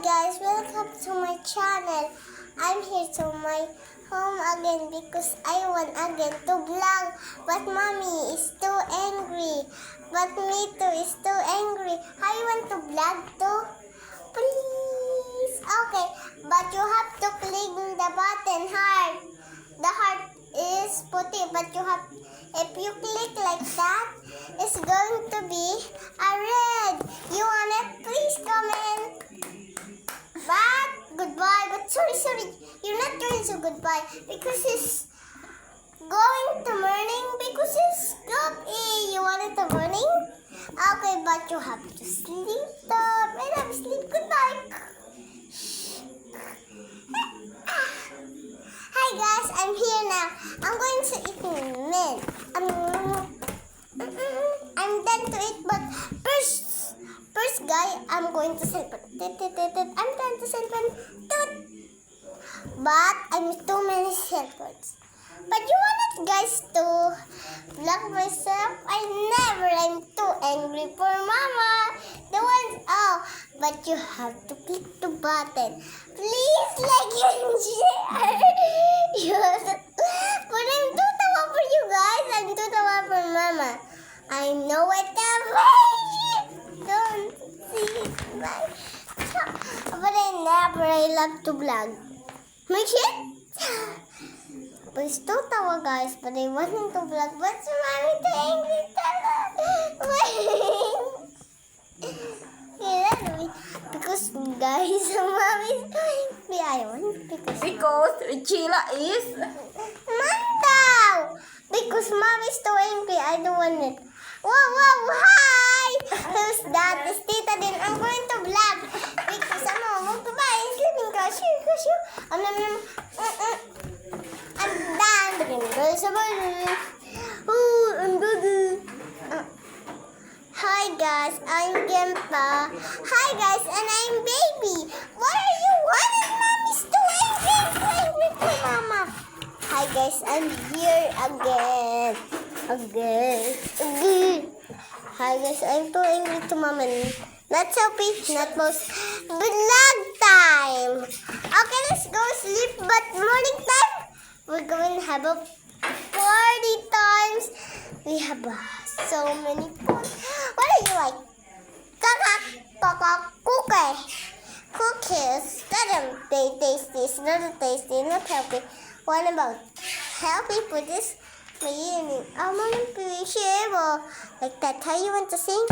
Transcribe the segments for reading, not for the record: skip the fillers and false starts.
guys, welcome to my channel. I'm here to my home again because I want again to vlog, but mommy is too angry. But me too is too angry. I want to vlog too. Please. Okay, but you have to click the button heart. The heart is putty, but you have, if you click like that, it's going to be a red. You want it? Please comment. But goodbye. But sorry. You're not going to goodbye because it's going to morning because it's coffee. You want it to morning? Okay, but you have to sleep though. When I'm sleep, goodbye. Hi guys, I'm here now. I'm going to eat mint. I'm done to eat, but first guy, I'm going to cell phone. I'm trying to cell phone. But I miss too many cell phones. But you wanted guys to vlog myself? I'm too angry for mama. The ones, but you have to click the button. Please like and share. Yes. But I'm too tawa for you guys. I'm too tawa for mama. I know it don't see my but I love to vlog. Make it? But it's too tawa guys, but I wasn't to vlog. But si mommy too angry because guys, mommy's angry. I want because Sheila is Mandaw! Because mommy's too angry. I don't want it. Wow, hi! Who's that? It's Tita din. I'm going to vlog. Because I'm sleeping crush. I'm done. I'm good. Hi guys, I'm Gempa. Hi guys, and I'm Baby. What are you wanting? Mommy's too angry for mama. Hi guys, I'm here again. Hi guys, I'm too angry to mama. Not Sophie, not most. Vlog time. Okay, let's go sleep. But morning time, we're going to have a party times. We have so many fun. What do you like? Cookies. They tasty. Not tasty, not healthy. What about healthy for this? I'm on appreciable. Like that. How you want to sing?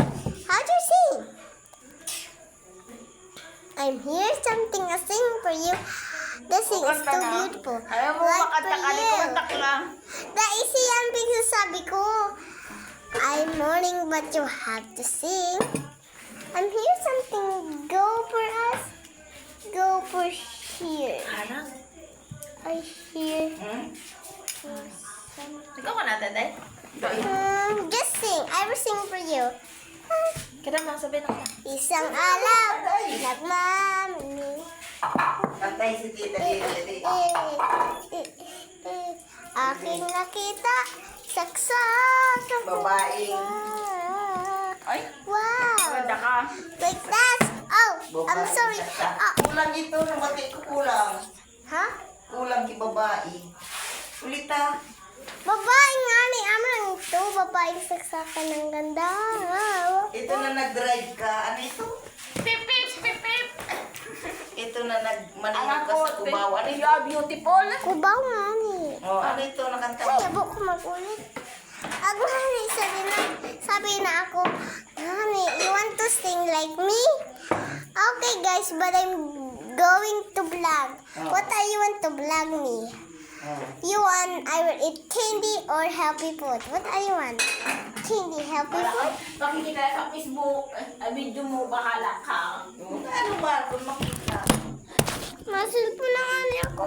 How do you sing? I'm here something I sing for you. The sing is too beautiful. Ayaw mo Like for makatakali you. kumantak lang. The easy yan because sabi ko, I'm morning but you have to sing. I'm here something. Go for us. Go for here. Anak? I hear Ikaw ka natin, day? just sing. I will sing for you. Kaya mo, sabihin ako. Isang alaw, nagmamini. Patay si tita dito. Aking nakita, saksak. Babaeng. Ay, Wow. maganda ka. Like that. Oh, I'm sorry. Kulang ito, nabati ko kulang. Ha? Kulang ki babae. Ulita. Babae nga ni Amang ito. Babaeng saksakan ng ganda. Ito na nag-drive ka. Ano ito? Pip. Ito na nagmanunog Anak ka ko, sa Cubao. Ano you ito? are beautiful. Kubaw nga ni. Oh, ano ito? Nakanta Ay, mo? abo ko mag-ulit. Ako nga sabi na ako, Mami, you want to sing like me? Okay guys, but I'm going to vlog. What are you want to vlog me? You want, I will eat candy or healthy food? What are you want? Candy, healthy food? Pakikita sa Facebook, video mo, bahala ka. Ano ba? Kung makita. Masul po na nga niya ako.